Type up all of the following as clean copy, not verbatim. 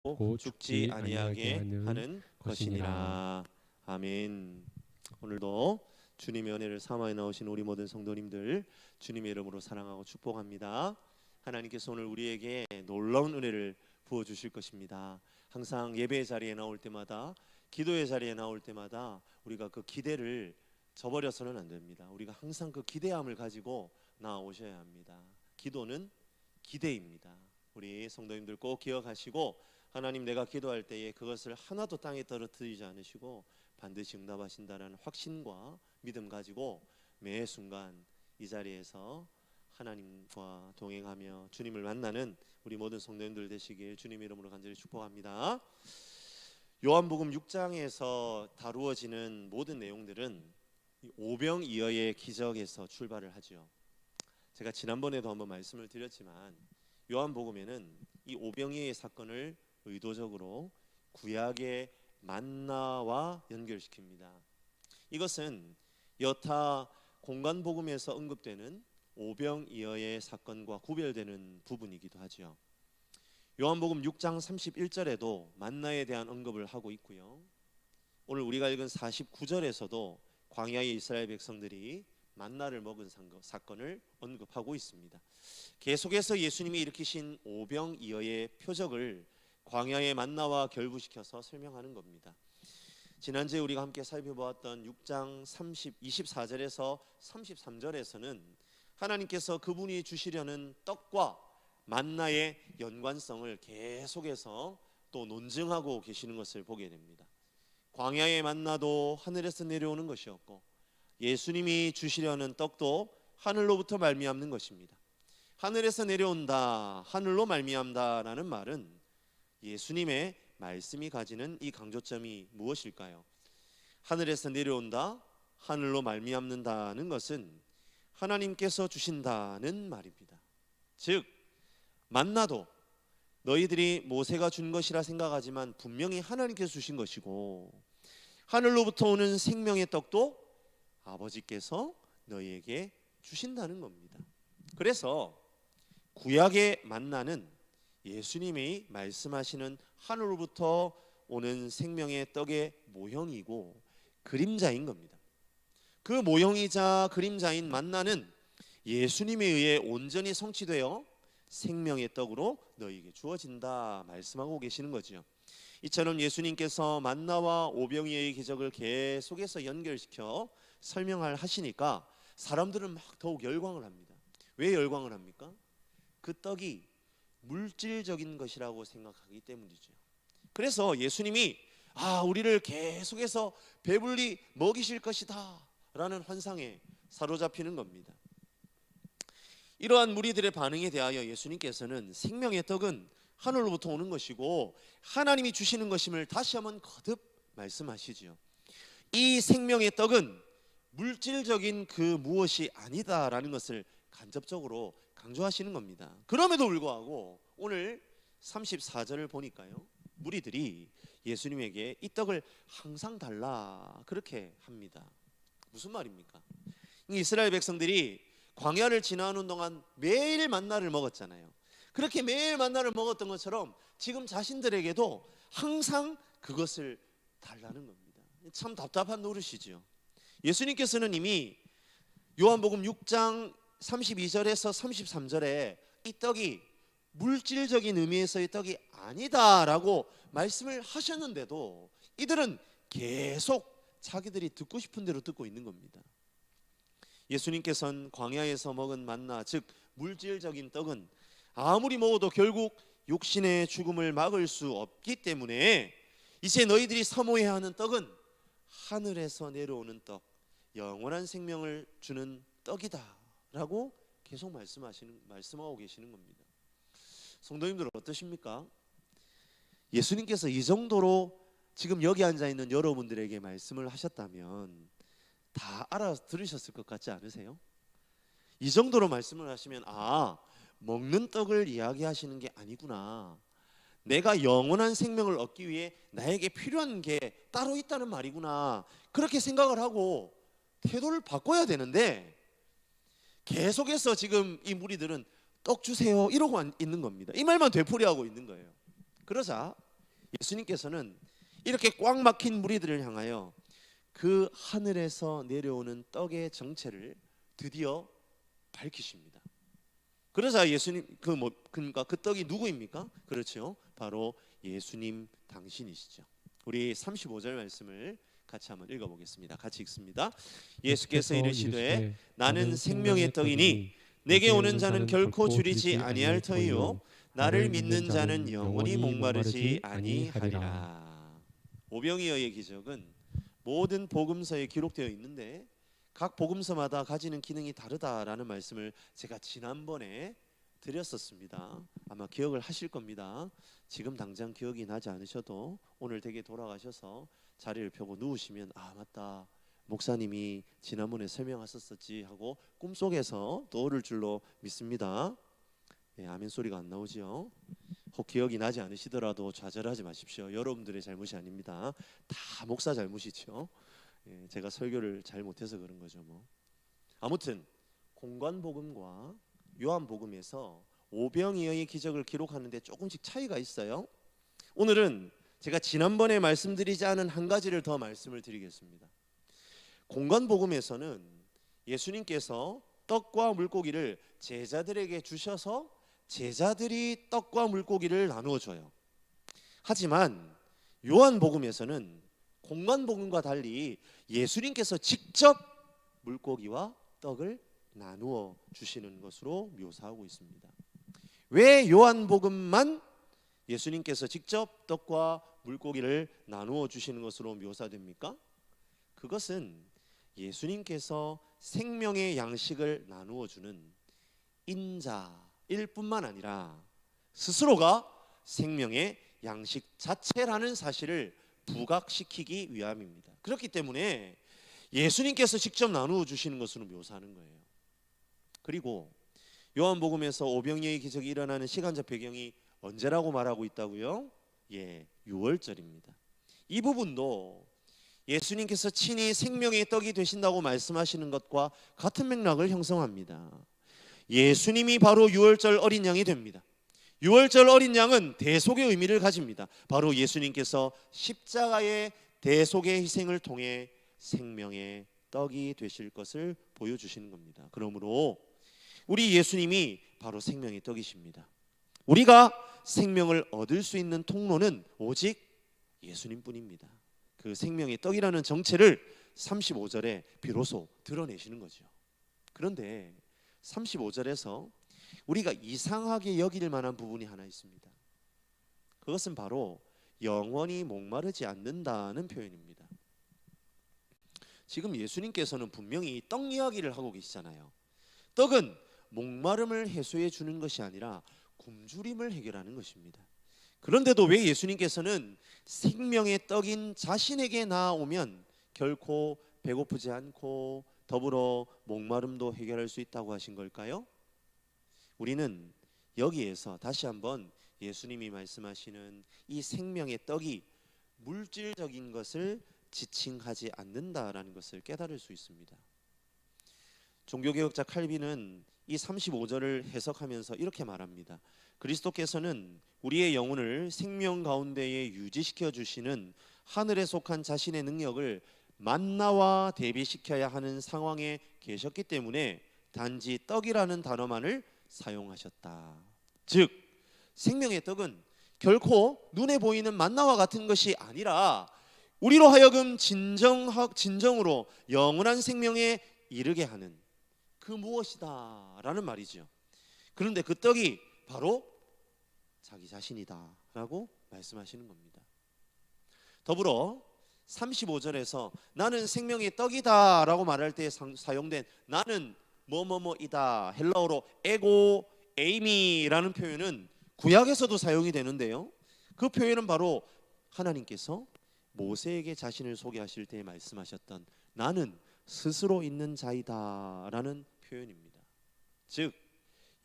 곧 죽지 죽지 아니하게 아니하게 하는 것이니라. 아멘. 오늘도 주님의 은혜를 사모해 나오신 우리 모든 성도님들 주님의 이름으로 사랑하고 축복합니다. 하나님께서 오늘 우리에게 놀라운 은혜를 부어 주실 것입니다. 항상 예배의 자리에 나올 때마다, 기도의 자리에 나올 때마다 우리가 그 기대를 저버려서는 안 됩니다. 우리가 항상 그 기대함을 가지고 나오셔야 합니다. 기도는 기대입니다. 우리 성도님들 꼭 기억하시고, 하나님 내가 기도할 때에 그것을 하나도 땅에 떨어뜨리지 않으시고 반드시 응답하신다는 확신과 믿음 가지고 매 순간 이 자리에서 하나님과 동행하며 주님을 만나는 우리 모든 성도님들 되시길 주님의 이름으로 간절히 축복합니다. 요한복음 6장에서 다루어지는 모든 내용들은 오병이어의 기적에서 출발을 하죠. 제가 지난번에도 한번 말씀을 드렸지만 요한복음에는 이 오병이어의 사건을 의도적으로 구약의 만나와 연결시킵니다. 이것은 여타 공간복음에서 언급되는 오병이어의 사건과 구별되는 부분이기도 하죠. 요한복음 6장 31절에도 만나에 대한 언급을 하고 있고요. 오늘 우리가 읽은 49절에서도 광야의 이스라엘 백성들이 만나를 먹은 사건을 언급하고 있습니다. 계속해서 예수님이 일으키신 오병이어의 표적을 광야의 만나와 결부시켜서 설명하는 겁니다. 지난주에 우리가 함께 살펴보았던 6장 24절에서 33절에서는 하나님께서 그분이 주시려는 떡과 만나의 연관성을 계속해서 또 논증하고 계시는 것을 보게 됩니다. 광야의 만나도 하늘에서 내려오는 것이었고, 예수님이 주시려는 떡도 하늘로부터 말미암는 것입니다. 하늘에서 내려온다, 하늘로 말미암다라는 말은 예수님의 말씀이 가지는 이 강조점이 무엇일까요? 하늘에서 내려온다, 하늘로 말미암는다는 것은 하나님께서 주신다는 말입니다. 즉 만나도 너희들이 모세가 준 것이라 생각하지만 분명히 하나님께서 주신 것이고, 하늘로부터 오는 생명의 떡도 아버지께서 너희에게 주신다는 겁니다. 그래서 구약의 만나는 예수님이 말씀하시는 하늘로부터 오는 생명의 떡의 모형이고 그림자인 겁니다. 그 모형이자 그림자인 만나는 예수님에 의해 온전히 성취되어 생명의 떡으로 너희에게 주어진다 말씀하고 계시는 거죠. 이처럼 예수님께서 만나와 오병이어의 기적을 계속해서 연결시켜 설명을 하시니까 사람들은 막 더욱 열광을 합니다. 왜 열광을 합니까? 그 떡이 물질적인 것이라고 생각하기 때문이죠. 그래서 예수님이 우리를 계속해서 배불리 먹이실 것이다 라는 환상에 사로잡히는 겁니다. 이러한 무리들의 반응에 대하여 예수님께서는 생명의 떡은 하늘로부터 오는 것이고 하나님이 주시는 것임을 다시 한번 거듭 말씀하시지요. 이 생명의 떡은 물질적인 그 무엇이 아니다라는 것을 간접적으로 강조하시는 겁니다. 그럼에도 불구하고 오늘 34절을 보니까요, 무리들이 예수님에게 이 떡을 항상 달라 그렇게 합니다. 무슨 말입니까? 이스라엘 백성들이 광야를 지나는 동안 매일 만나를 먹었잖아요. 그렇게 매일 만나를 먹었던 것처럼 지금 자신들에게도 항상 그것을 달라는 겁니다. 참 답답한 노릇이죠. 예수님께서는 이미 요한복음 6장 32절에서 33절에 이 떡이 물질적인 의미에서의 떡이 아니다라고 말씀을 하셨는데도 이들은 계속 자기들이 듣고 싶은 대로 듣고 있는 겁니다. 예수님께서는 광야에서 먹은 만나, 즉 물질적인 떡은 아무리 먹어도 결국 육신의 죽음을 막을 수 없기 때문에 이제 너희들이 사모해야 하는 떡은 하늘에서 내려오는 떡, 영원한 생명을 주는 떡이다 라고 계속 말씀하고 계시는 겁니다. 성도님들 어떠십니까? 예수님께서 이 정도로 지금 여기 앉아있는 여러분들에게 말씀을 하셨다면 다 알아들으셨을 것 같지 않으세요? 이 정도로 말씀을 하시면 먹는 떡을 이야기하시는 게 아니구나, 내가 영원한 생명을 얻기 위해 나에게 필요한 게 따로 있다는 말이구나, 그렇게 생각을 하고 태도를 바꿔야 되는데 계속해서 지금 이 무리들은 떡 주세요 이러고 있는 겁니다. 이 말만 되풀이하고 있는 거예요. 그러자 예수님께서는 이렇게 꽉 막힌 무리들을 향하여 그 하늘에서 내려오는 떡의 정체를 드디어 밝히십니다. 그러자 예수님 그러니까 그 떡이 누구입니까? 그렇죠. 바로 예수님 당신이시죠. 우리 35절 말씀을 같이 한번 읽어보겠습니다. 같이 읽습니다. 예수께서 이르시되 나는 생명의 떡이니 내게 오는 자는 결코 줄이지 아니할 터이요 나를 믿는 자는 영원히 목마르지 아니하리라. 오병이어의 기적은 모든 복음서에 기록되어 있는데 각 복음서마다 가지는 기능이 다르다라는 말씀을 제가 지난번에 드렸었습니다. 아마 기억을 하실 겁니다. 지금 당장 기억이 나지 않으셔도 오늘 댁에 돌아가셔서 자리를 펴고 누우시면 아 맞다 목사님이 지난번에 설명하셨었지 하고 꿈속에서 떠오를 줄로 믿습니다. 예, 아멘 소리가 안 나오죠. 혹 기억이 나지 않으시더라도 좌절하지 마십시오. 여러분들의 잘못이 아닙니다. 다 목사 잘못이죠. 예, 제가 설교를 잘 못해서 그런 거죠. 뭐 아무튼 공관복음과 요한복음에서 오병이어의 기적을 기록하는데 조금씩 차이가 있어요. 오늘은 제가 지난번에 말씀드리지 않은 한 가지를 더 말씀을 드리겠습니다. 공관복음에서는 예수님께서 떡과 물고기를 제자들에게 주셔서 제자들이 떡과 물고기를 나누어 줘요. 하지만 요한복음에서는 공관복음과 달리 예수님께서 직접 물고기와 떡을 나누어 주시는 것으로 묘사하고 있습니다. 왜 요한복음만 예수님께서 직접 떡과 물고기를 나누어 주시는 것으로 묘사됩니까? 그것은 예수님께서 생명의 양식을 나누어 주는 인자일 뿐만 아니라 스스로가 생명의 양식 자체라는 사실을 부각시키기 위함입니다. 그렇기 때문에 예수님께서 직접 나누어 주시는 것으로 묘사하는 거예요. 그리고 요한복음에서 오병이어의 기적이 일어나는 시간적 배경이 언제라고 말하고 있다고요? 예, 6월절입니다. 이 부분도 예수님께서 친히 생명의 떡이 되신다고 말씀하시는 것과 같은 맥락을 형성합니다. 예수님이 바로 6월절 어린 양이 됩니다. 6월절 어린 양은 대속의 의미를 가집니다. 바로 예수님께서 십자가의 대속의 희생을 통해 생명의 떡이 되실 것을 보여주시는 겁니다. 그러므로 우리 예수님이 바로 생명의 떡이십니다. 우리가 생명을 얻을 수 있는 통로는 오직 예수님뿐입니다. 그 생명의 떡이라는 정체를 35절에 비로소 드러내시는 거죠. 그런데 35절에서 우리가 이상하게 여길 만한 부분이 하나 있습니다. 그것은 바로 영원히 목마르지 않는다는 표현입니다. 지금 예수님께서는 분명히 떡 이야기를 하고 계시잖아요. 떡은 목마름을 해소해 주는 것이 아니라 굶주림을 해결하는 것입니다. 그런데도 왜 예수님께서는 생명의 떡인 자신에게 나아오면 결코 배고프지 않고 더불어 목마름도 해결할 수 있다고 하신 걸까요? 우리는 여기에서 다시 한번 예수님이 말씀하시는 이 생명의 떡이 물질적인 것을 지칭하지 않는다라는 것을 깨달을 수 있습니다. 종교개혁자 칼빈은 이 35절을 해석하면서 이렇게 말합니다. 그리스도께서는 우리의 영혼을 생명 가운데에 유지시켜 주시는 하늘에 속한 자신의 능력을 만나와 대비시켜야 하는 상황에 계셨기 때문에 단지 떡이라는 단어만을 사용하셨다. 즉 생명의 떡은 결코 눈에 보이는 만나와 같은 것이 아니라 우리로 하여금 진정으로 영원한 생명에 이르게 하는 그 무엇이다라는 말이죠. 그런데 그 떡이 바로 자기 자신이다라고 말씀하시는 겁니다. 더불어 35절에서 나는 생명의 떡이다라고 말할 때 사용된 나는 뭐뭐뭐이다 헬라어로 에고 에이미라는 표현은 구약에서도 사용이 되는데요. 그 표현은 바로 하나님께서 모세에게 자신을 소개하실 때 말씀하셨던 나는 스스로 있는 자이다라는 표현입니다. 즉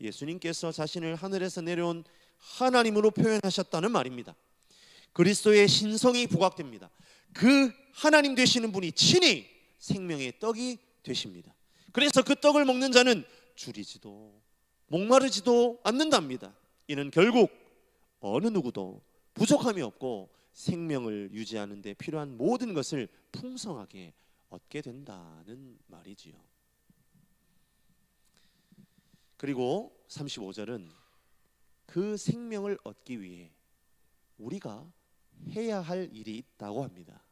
예수님께서 자신을 하늘에서 내려온 하나님으로 표현하셨다는 말입니다. 그리스도의 신성이 부각됩니다. 그 하나님 되시는 분이 친히 생명의 떡이 되십니다. 그래서 그 떡을 먹는 자는 줄이지도 목마르지도 않는답니다. 이는 결국 어느 누구도 부족함이 없고 생명을 유지하는 데 필요한 모든 것을 풍성하게 얻게 된다는 말이지요. 그리고 35절은 그 생명을 얻기 위해 우리가 해야 할 일이 있다고 합니다.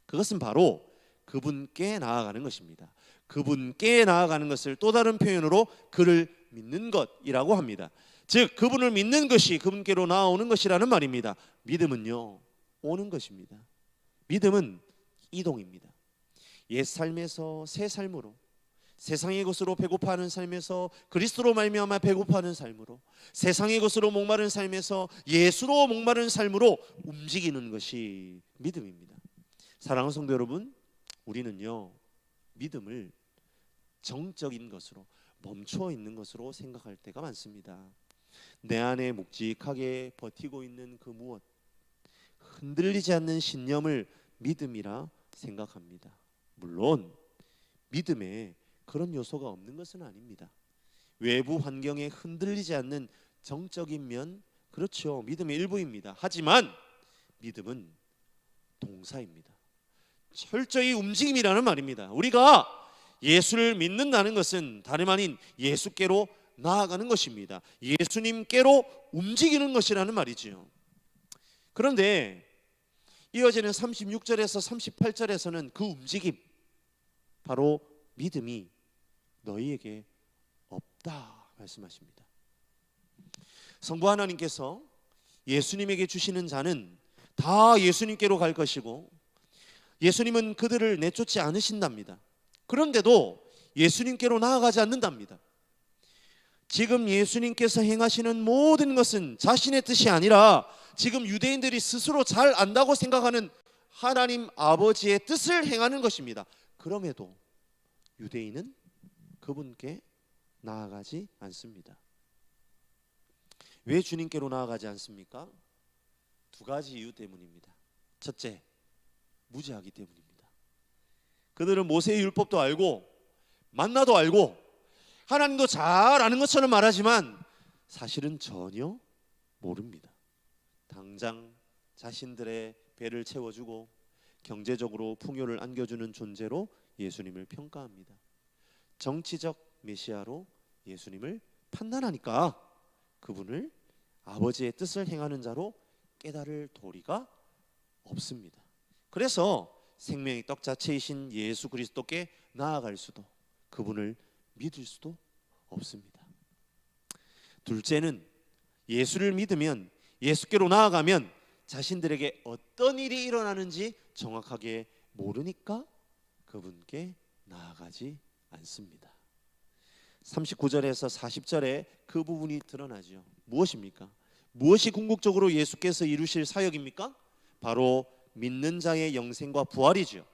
그것은 바로 그분께 나아가는 것입니다. 그분께 나아가는 것을 또 다른 표현으로 그를 믿는 것이라고 합니다. 즉 그분을 믿는 것이 그분께로 나아오는 것이라는 말입니다. 믿음은요, 오는 것입니다. 믿음은 이동입니다. 옛 삶에서 새 삶으로, 세상의 것으로 배고파하는 삶에서 그리스도로 말미암아 배고파하는 삶으로, 세상의 것으로 목마른 삶에서 예수로 목마른 삶으로 움직이는 것이 믿음입니다. 사랑하는 성도 여러분, 우리는요 믿음을 정적인 것으로, 멈춰 있는 것으로 생각할 때가 많습니다. 내 안에 묵직하게 버티고 있는 그 무엇, 흔들리지 않는 신념을 믿음이라 생각합니다. 물론 믿음에 그런 요소가 없는 것은 아닙니다. 외부 환경에 흔들리지 않는 정적인 면, 그렇죠, 믿음의 일부입니다. 하지만 믿음은 동사입니다. 철저히 움직임이라는 말입니다. 우리가 예수를 믿는다는 것은 다름 아닌 예수께로 나아가는 것입니다. 예수님께로 움직이는 것이라는 말이지요. 그런데 이어지는 36절에서 38절에서는 그 움직임, 바로 믿음이 너희에게 없다 말씀하십니다. 성부 하나님께서 예수님에게 주시는 자는 다 예수님께로 갈 것이고 예수님은 그들을 내쫓지 않으신답니다. 그런데도 예수님께로 나아가지 않는답니다. 지금 예수님께서 행하시는 모든 것은 자신의 뜻이 아니라 지금 유대인들이 스스로 잘 안다고 생각하는 하나님 아버지의 뜻을 행하는 것입니다. 그럼에도 유대인은 그분께 나아가지 않습니다. 왜 주님께로 나아가지 않습니까? 두 가지 이유 때문입니다. 첫째, 무지하기 때문입니다. 그들은 모세의 율법도 알고 만나도 알고 하나님도 잘 아는 것처럼 말하지만 사실은 전혀 모릅니다. 당장 자신들의 배를 채워주고 경제적으로 풍요를 안겨주는 존재로 예수님을 평가합니다. 정치적 메시아로 예수님을 판단하니까 그분을 아버지의 뜻을 행하는 자로 깨달을 도리가 없습니다. 그래서 생명의 떡 자체이신 예수 그리스도께 나아갈 수도, 그분을 믿을 수도 없습니다. 둘째는 예수를 믿으면, 예수께로 나아가면 자신들에게 어떤 일이 일어나는지 정확하게 모르니까 그분께 나아가지 않습니다. 39절에서 40절에 그 부분이 드러나죠. 무엇입니까? 무엇이 궁극적으로 예수께서 이루실 사역입니까? 바로 믿는 자의 영생과 부활이죠.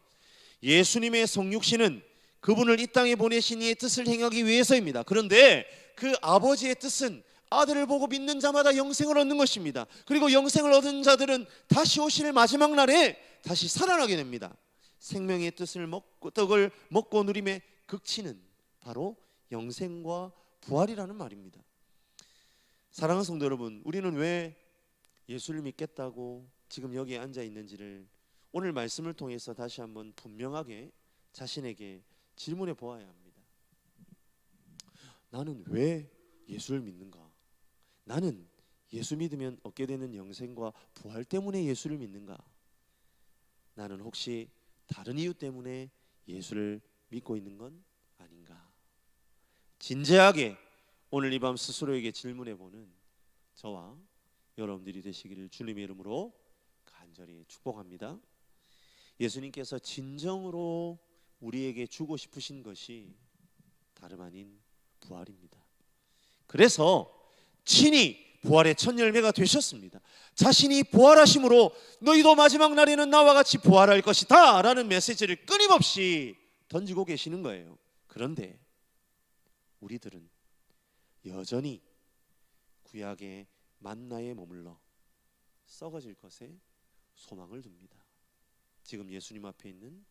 예수님의 성육신은 그분을 이 땅에 보내신 이의 뜻을 행하기 위해서입니다. 그런데 그 아버지의 뜻은 아들을 보고 믿는 자마다 영생을 얻는 것입니다. 그리고 영생을 얻은 자들은 다시 오실 마지막 날에 다시 살아나게 됩니다. 생명의 떡을 먹고 누림의 극치는 바로 영생과 부활이라는 말입니다. 사랑하는 성도 여러분, 우리는 왜 예수를 믿겠다고 지금 여기에 앉아 있는지를 오늘 말씀을 통해서 다시 한번 분명하게 자신에게 질문해 보아야 합니다. 나는 왜 예수를 믿는가? 나는 예수 믿으면 얻게 되는 영생과 부활 때문에 예수를 믿는가? 나는 혹시 다른 이유 때문에 예수를 믿고 있는 건 아닌가? 진지하게 오늘 이 밤 스스로에게 질문해 보는 저와 여러분들이 되시기를 주님의 이름으로 간절히 축복합니다. 예수님께서 진정으로 우리에게 주고 싶으신 것이 다름 아닌 부활입니다. 그래서 친히 부활의 첫 열매가 되셨습니다. 자신이 부활하심으로 너희도 마지막 날에는 나와 같이 부활할 것이다 라는 메시지를 끊임없이 던지고 계시는 거예요. 그런데 우리들은 여전히 구약의 만나에 머물러 썩어질 것에 소망을 둡니다. 지금 예수님 앞에 있는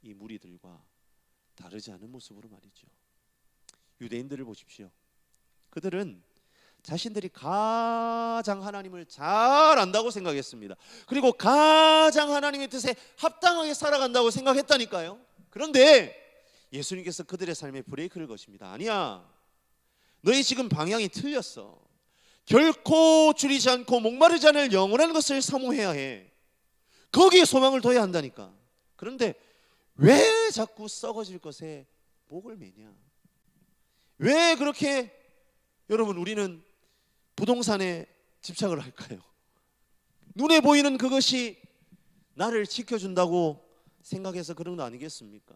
이 무리들과 다르지 않은 모습으로 말이죠. 유대인들을 보십시오. 그들은 자신들이 가장 하나님을 잘 안다고 생각했습니다. 그리고 가장 하나님의 뜻에 합당하게 살아간다고 생각했다니까요. 그런데 예수님께서 그들의 삶에 브레이크를 거십니다. 아니야, 너희 지금 방향이 틀렸어. 결코 줄이지 않고 목마르지 않을 영원한 것을 사모해야 해. 거기에 소망을 둬야 한다니까. 그런데 왜 자꾸 썩어질 것에 목을 매냐? 왜 그렇게 여러분 우리는 부동산에 집착을 할까요? 눈에 보이는 그것이 나를 지켜준다고 생각해서 그런 거 아니겠습니까?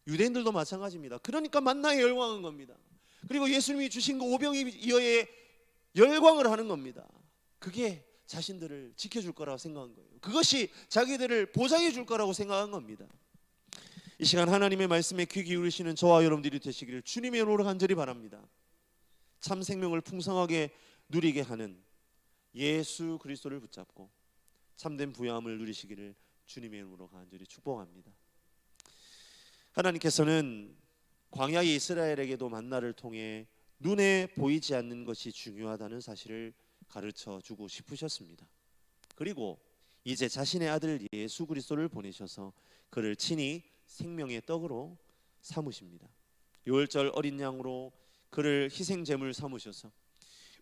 유대인들도 마찬가지입니다. 그러니까 만나에 열광한 겁니다. 그리고 예수님이 주신 그 오병이어에 열광을 하는 겁니다. 그게 자신들을 지켜줄 거라고 생각한 거예요. 그것이 자기들을 보장해 줄 거라고 생각한 겁니다. 이 시간 하나님의 말씀에 귀 기울이시는 저와 여러분들이 되시기를 주님의 이름으로 간절히 바랍니다. 참 생명을 풍성하게 누리게 하는 예수 그리스도를 붙잡고 참된 부요함을 누리시기를 주님의 이름으로 간절히 축복합니다. 하나님께서는 광야의 이스라엘에게도 만나를 통해 눈에 보이지 않는 것이 중요하다는 사실을 가르쳐 주고 싶으셨습니다. 그리고 이제 자신의 아들 예수 그리스도를 보내셔서 그를 친히 생명의 떡으로 삼으십니다. 유월절 어린 양으로 그를 희생 제물 삼으셔서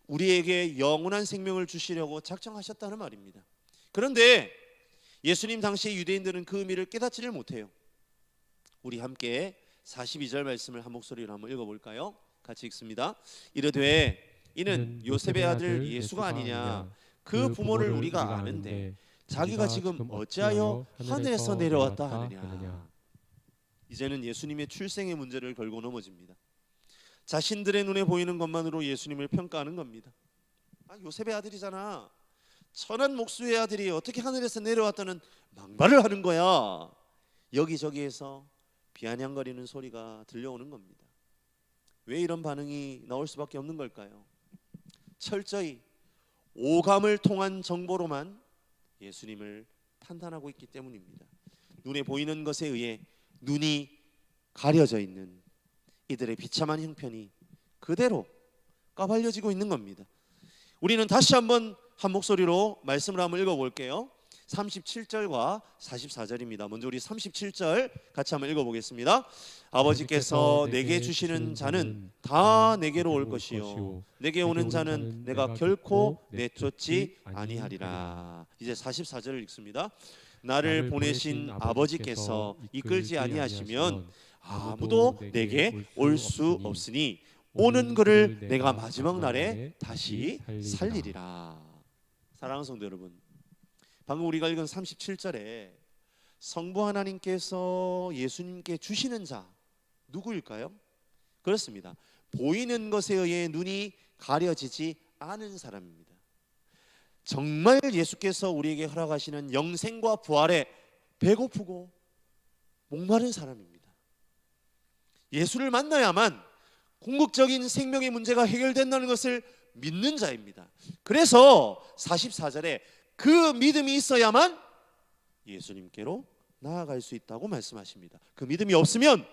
우리에게 영원한 생명을 주시려고 작정하셨다는 말입니다. 그런데 예수님 당시 유대인들은 그 의미를 깨닫지를 못해요. 우리 함께 42절 말씀을 한 목소리로 한번 읽어볼까요? 같이 읽습니다. 이르되 이는 요셉의 아들 예수가 아니냐? 그 부모를 우리가 아는데 자기가 지금 어찌하여 하늘에서 내려왔다 하느냐? 이제는 예수님의 출생의 문제를 걸고 넘어집니다. 자신들의 눈에 보이는 것만으로 예수님을 평가하는 겁니다. 요셉의 아들이잖아. 천한 목수의 아들이 어떻게 하늘에서 내려왔다는 망발을 하는 거야. 여기저기에서 비아냥거리는 소리가 들려오는 겁니다. 왜 이런 반응이 나올 수밖에 없는 걸까요? 철저히 오감을 통한 정보로만 예수님을 판단하고 있기 때문입니다. 눈에 보이는 것에 의해 눈이 가려져 있는 이들의 비참한 형편이 그대로 까발려지고 있는 겁니다. 우리는 다시 한번 한 목소리로 말씀을 한번 읽어볼게요. 37절과 44절입니다. 먼저 우리 37절 같이 한번 읽어보겠습니다. 아버지께서 내게 주시는 자는 다 내게로 올 것이요 내게 오는 자는 내가 결코 내쫓지 아니하리라. 이제 44절을 읽습니다. 나를 보내신 아버지께서 이끌지 아니하시면 아무도 내게 올 수 없으니 오는 그를 내가 마지막 날에 다시 살리리라. 사랑하는 성도 여러분, 방금 우리가 읽은 37절에 성부 하나님께서 예수님께 주시는 자 누구일까요? 그렇습니다. 보이는 것에 의해 눈이 가려지지 않은 사람입니다. 정말 예수께서 우리에게 허락하시는 영생과 부활에 배고프고 목마른 사람입니다. 예수를 만나야만 궁극적인 생명의 문제가 해결된다는 것을 믿는 자입니다. 그래서 44절에 그 믿음이 있어야만 예수님께로 나아갈 수 있다고 말씀하십니다. 그 믿음이 없으면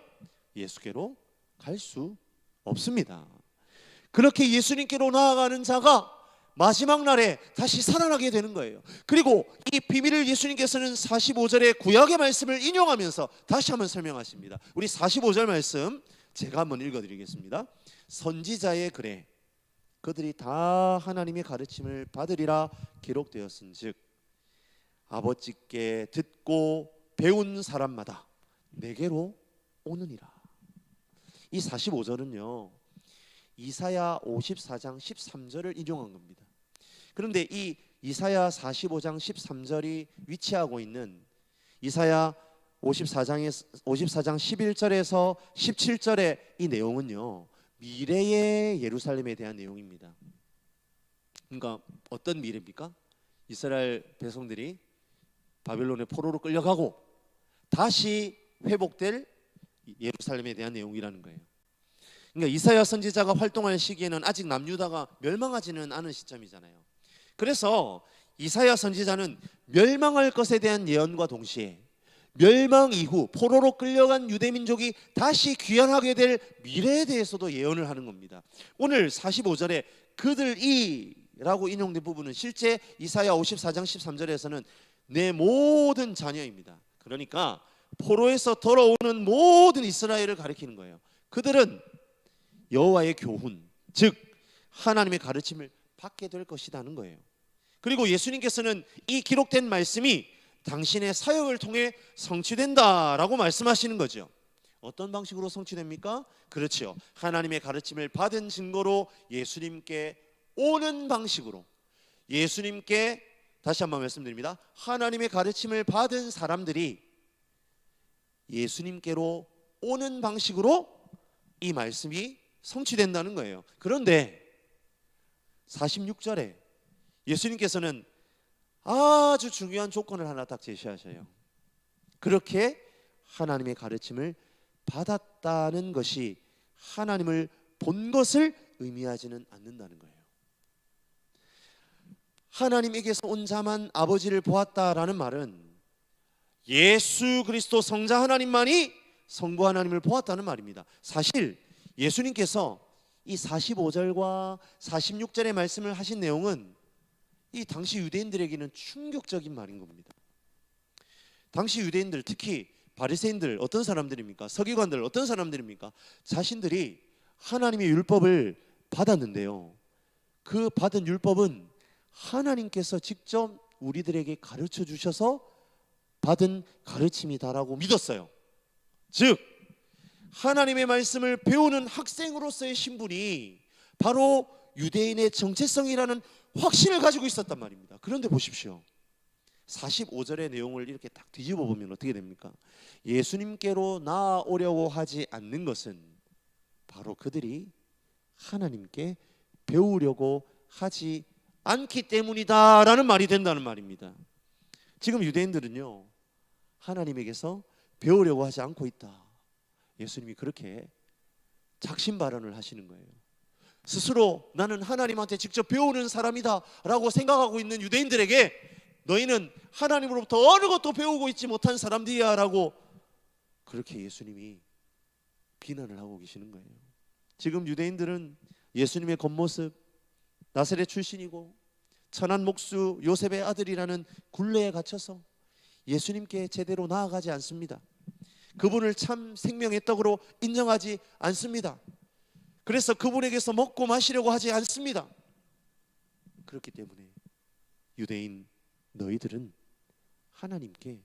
예수께로 갈 수 없습니다. 그렇게 예수님께로 나아가는 자가 마지막 날에 다시 살아나게 되는 거예요. 그리고 이 비밀을 예수님께서는 45절의 구약의 말씀을 인용하면서 다시 한번 설명하십니다. 우리 45절 말씀 제가 한번 읽어드리겠습니다. 선지자의 글에 그들이 다 하나님의 가르침을 받으리라 기록되었은즉 아버지께 듣고 배운 사람마다 내게로 오느니라. 이 45절은요 이사야 54장 13절을 인용한 겁니다. 그런데 이 이사야 45장 13절이 위치하고 있는 이사야 54장 11절에서 17절의 이 내용은요 미래의 예루살렘에 대한 내용입니다. 그러니까 어떤 미래입니까? 이스라엘 백성들이 바벨론의 포로로 끌려가고 다시 회복될 예루살렘에 대한 내용이라는 거예요. 그러니까 이사야 선지자가 활동할 시기에는 아직 남유다가 멸망하지는 않은 시점이잖아요. 그래서 이사야 선지자는 멸망할 것에 대한 예언과 동시에 멸망 이후 포로로 끌려간 유대민족이 다시 귀환하게 될 미래에 대해서도 예언을 하는 겁니다. 오늘 45절에 그들이라고 인용된 부분은 실제 이사야 54장 13절에서는 내 모든 자녀입니다. 그러니까 포로에서 돌아오는 모든 이스라엘을 가리키는 거예요. 그들은 여호와의 교훈, 즉 하나님의 가르침을 받게 될 것이라는 거예요. 그리고 예수님께서는 이 기록된 말씀이 당신의 사역을 통해 성취된다라고 말씀하시는 거죠. 어떤 방식으로 성취됩니까? 그렇죠. 하나님의 가르침을 받은 증거로 예수님께 오는 방식으로, 예수님께, 다시 한번 말씀드립니다, 하나님의 가르침을 받은 사람들이 예수님께로 오는 방식으로 이 말씀이 성취된다는 거예요. 그런데 46절에 예수님께서는 아주 중요한 조건을 하나 딱 제시하셔요. 그렇게 하나님의 가르침을 받았다는 것이 하나님을 본 것을 의미하지는 않는다는 거예요. 하나님에게서 온 자만 아버지를 보았다라는 말은 예수 그리스도 성자 하나님만이 성부 하나님을 보았다는 말입니다. 사실 예수님께서 이 45절과 46절의 말씀을 하신 내용은 이 당시 유대인들에게는 충격적인 말인 겁니다. 당시 유대인들, 특히 바리새인들 어떤 사람들입니까? 서기관들 어떤 사람들입니까? 자신들이 하나님의 율법을 받았는데요, 그 받은 율법은 하나님께서 직접 우리들에게 가르쳐 주셔서 받은 가르침이다라고 믿었어요. 즉 하나님의 말씀을 배우는 학생으로서의 신분이 바로 유대인의 정체성이라는 확신을 가지고 있었단 말입니다. 그런데 보십시오, 45절의 내용을 이렇게 딱 뒤집어 보면 어떻게 됩니까? 예수님께로 나아오려고 하지 않는 것은 바로 그들이 하나님께 배우려고 하지 않기 때문이다라는 말이 된다는 말입니다. 지금 유대인들은요, 하나님에게서 배우려고 하지 않고 있다, 예수님이 그렇게 작심 발언을 하시는 거예요. 스스로 나는 하나님한테 직접 배우는 사람이다 라고 생각하고 있는 유대인들에게 너희는 하나님으로부터 어느 것도 배우고 있지 못한 사람들이야 라고 그렇게 예수님이 비난을 하고 계시는 거예요. 지금 유대인들은 예수님의 겉모습, 나사렛 출신이고 천한 목수 요셉의 아들이라는 굴레에 갇혀서 예수님께 제대로 나아가지 않습니다. 그분을 참 생명의 떡으로 인정하지 않습니다. 그래서 그분에게서 먹고 마시려고 하지 않습니다. 그렇기 때문에 유대인 너희들은 하나님께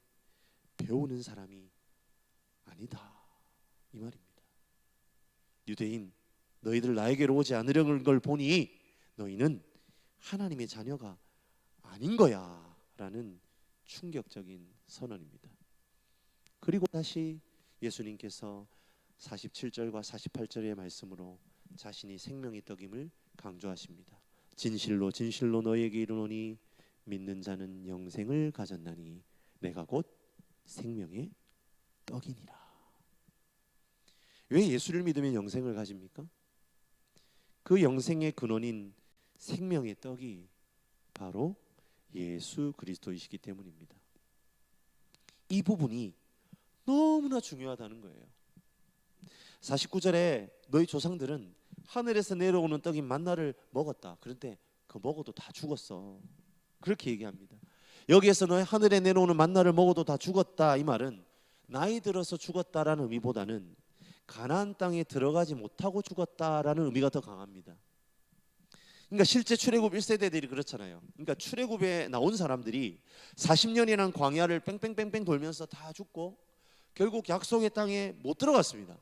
배우는 사람이 아니다, 이 말입니다. 유대인 너희들 나에게로 오지 않으려는 걸 보니 너희는 하나님의 자녀가 아닌 거야 라는 충격적인 선언입니다. 그리고 다시 예수님께서 47절과 48절의 말씀으로 자신이 생명의 떡임을 강조하십니다. 진실로 진실로 너희에게 이르노니 믿는 자는 영생을 가졌나니 내가 곧 생명의 떡이니라. 왜 예수를 믿으면 영생을 가집니까? 그 영생의 근원인 생명의 떡이 바로 예수 그리스도이시기 때문입니다. 이 부분이 너무나 중요하다는 거예요. 49절에 너희 조상들은 하늘에서 내려오는 떡인 만나를 먹었다. 그런데 그 먹어도 다 죽었어. 그렇게 얘기합니다. 여기에서 너희 하늘에 내려오는 만나를 먹어도 다 죽었다, 이 말은 나이 들어서 죽었다라는 의미보다는 가나안 땅에 들어가지 못하고 죽었다라는 의미가 더 강합니다. 그러니까 실제 출애굽 1세대들이 그렇잖아요. 그러니까 출애굽에 나온 사람들이 40년이라는 광야를 뺑뺑뺑뺑 돌면서 다 죽고 결국 약속의 땅에 못 들어갔습니다.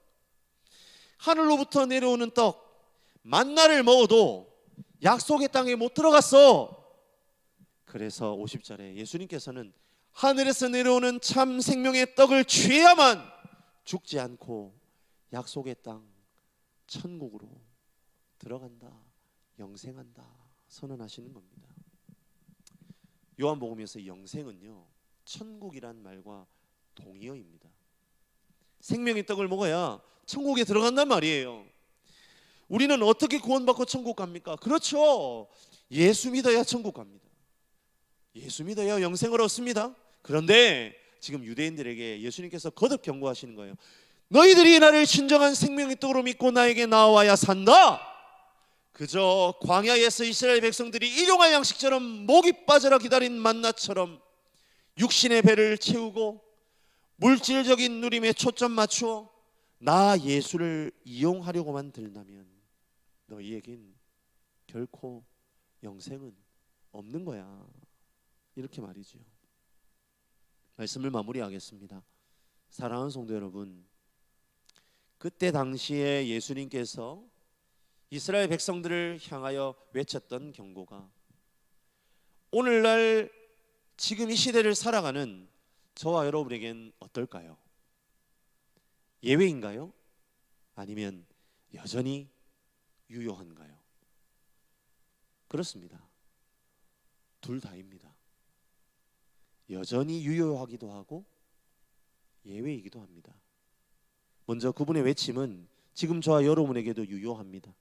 하늘로부터 내려오는 떡 만나를 먹어도 약속의 땅에 못 들어갔어. 그래서 50절에 예수님께서는 하늘에서 내려오는 참 생명의 떡을 취해야만 죽지 않고 약속의 땅 천국으로 들어간다, 영생한다 선언하시는 겁니다. 요한복음에서 영생은요, 천국이란 말과 동의어입니다. 생명의 떡을 먹어야 천국에 들어간단 말이에요. 우리는 어떻게 구원받고 천국 갑니까? 그렇죠, 예수 믿어야 천국 갑니다. 예수 믿어야 영생을 얻습니다. 그런데 지금 유대인들에게 예수님께서 거듭 경고하시는 거예요. 너희들이 나를 진정한 생명의 떡으로 믿고 나에게 나와야 산다. 그저 광야에서 이스라엘 백성들이 일용할 양식처럼 목이 빠져라 기다린 만나처럼 육신의 배를 채우고 물질적인 누림에 초점 맞추어 나 예수를 이용하려고만 들다면 너희에겐 결코 영생은 없는 거야. 이렇게 말이죠. 말씀을 마무리하겠습니다. 사랑하는 성도 여러분, 그때 당시에 예수님께서 이스라엘 백성들을 향하여 외쳤던 경고가 오늘날 지금 이 시대를 살아가는 저와 여러분에겐 어떨까요? 예외인가요? 아니면 여전히 유효한가요? 그렇습니다. 둘 다입니다. 여전히 유효하기도 하고 예외이기도 합니다. 먼저 그분의 외침은 지금 저와 여러분에게도 유효합니다.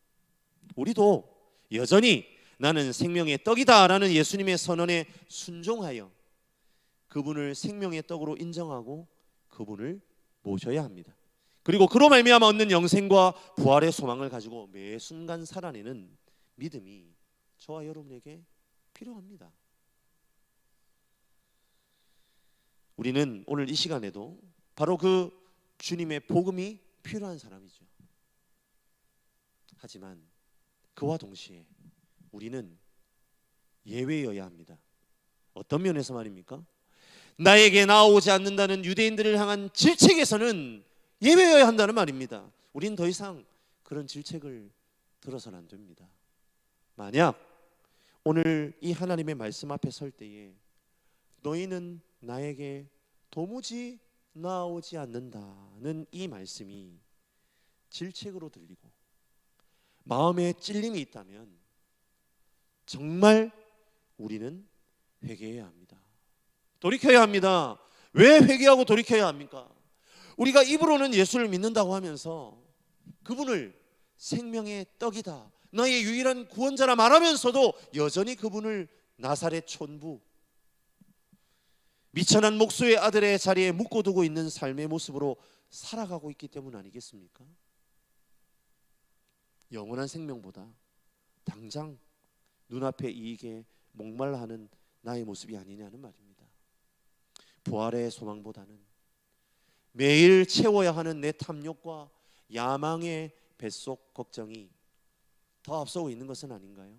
우리도 여전히 나는 생명의 떡이다 라는 예수님의 선언에 순종하여 그분을 생명의 떡으로 인정하고 그분을 모셔야 합니다. 그리고 그로 말미암아 얻는 영생과 부활의 소망을 가지고 매 순간 살아내는 믿음이 저와 여러분에게 필요합니다. 우리는 오늘 이 시간에도 바로 그 주님의 복음이 필요한 사람이죠. 하지만 그와 동시에 우리는 예외여야 합니다. 어떤 면에서 말입니까? 나에게 나오지 않는다는 유대인들을 향한 질책에서는 예외여야 한다는 말입니다. 우린 더 이상 그런 질책을 들어서는 안 됩니다. 만약 오늘 이 하나님의 말씀 앞에 설 때에 너희는 나에게 도무지 나오지 않는다는 이 말씀이 질책으로 들리고 마음에 찔림이 있다면 정말 우리는 회개해야 합니다. 돌이켜야 합니다. 왜 회개하고 돌이켜야 합니까? 우리가 입으로는 예수를 믿는다고 하면서 그분을 생명의 떡이다, 나의 유일한 구원자라 말하면서도 여전히 그분을 나사렛 촌부, 미천한 목수의 아들의 자리에 묶어두고 있는 삶의 모습으로 살아가고 있기 때문 아니겠습니까? 영원한 생명보다 당장 눈앞의 이익에 목말라 하는 나의 모습이 아니냐는 말입니다. 부활의 소망보다는 매일 채워야 하는 내 탐욕과 야망의 뱃속 걱정이 더 앞서고 있는 것은 아닌가요?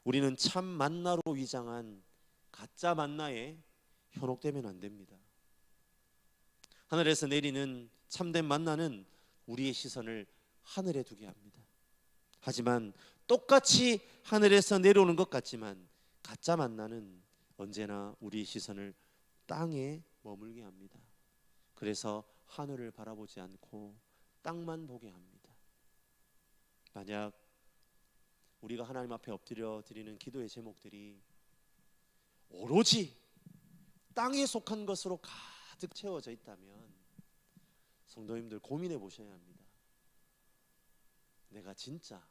우리는 참 만나로 위장한 가짜 만나에 현혹되면 안 됩니다. 하늘에서 내리는 참된 만나는 우리의 시선을 하늘에 두게 합니다. 하지만 똑같이 하늘에서 내려오는 것 같지만 가짜 만나는 언제나 우리의 시선을 땅에 머물게 합니다. 그래서 하늘을 바라보지 않고 땅만 보게 합니다. 만약 우리가 하나님 앞에 엎드려 드리는 기도의 제목들이 오로지 땅에 속한 것으로 가득 채워져 있다면 성도님들 고민해 보셔야 합니다. 내가 진짜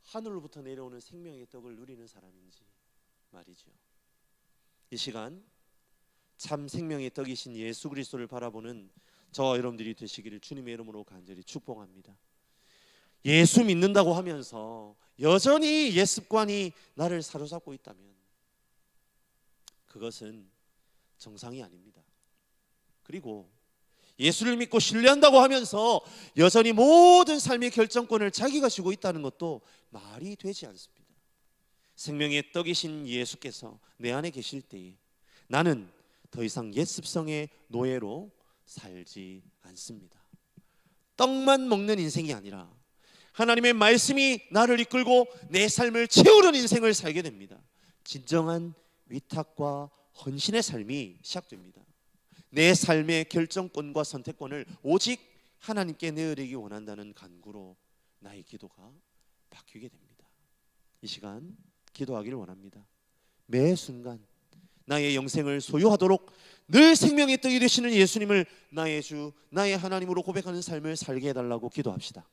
하늘로부터 내려오는 생명의 떡을 누리는 사람인지 말이죠. 이 시간 참 생명의 떡이신 예수 그리스도를 바라보는 저와 여러분들이 되시기를 주님의 이름으로 간절히 축복합니다. 예수 믿는다고 하면서 여전히 옛 습관이 나를 사로잡고 있다면 그것은 정상이 아닙니다. 그리고 예수를 믿고 신뢰한다고 하면서 여전히 모든 삶의 결정권을 자기가 쥐고 있다는 것도 말이 되지 않습니다. 생명의 떡이신 예수께서 내 안에 계실 때에 나는 더 이상 옛 습성의 노예로 살지 않습니다. 떡만 먹는 인생이 아니라 하나님의 말씀이 나를 이끌고 내 삶을 채우는 인생을 살게 됩니다. 진정한 위탁과 헌신의 삶이 시작됩니다. 내 삶의 결정권과 선택권을 오직 하나님께 내어드리기 원한다는 간구로 나의 기도가 바뀌게 됩니다. 이 시간 기도하기를 원합니다. 매 순간 나의 영생을 소유하도록 늘 생명의 떡이 되시는 예수님을 나의 주, 나의 하나님으로 고백하는 삶을 살게 해달라고 기도합시다.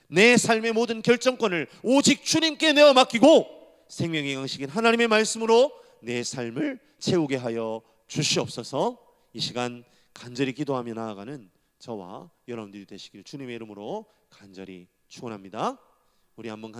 내 삶의 모든 결정권을 오직 주님께 내어 맡기고 생명의 양식인 하나님의 말씀으로 내 삶을 채우게 하여 주시옵소서. 이 시간 간절히 기도하며 나아가는 저와 여러분들이 되시길 주님의 이름으로 간절히 축원합니다. 우리 한번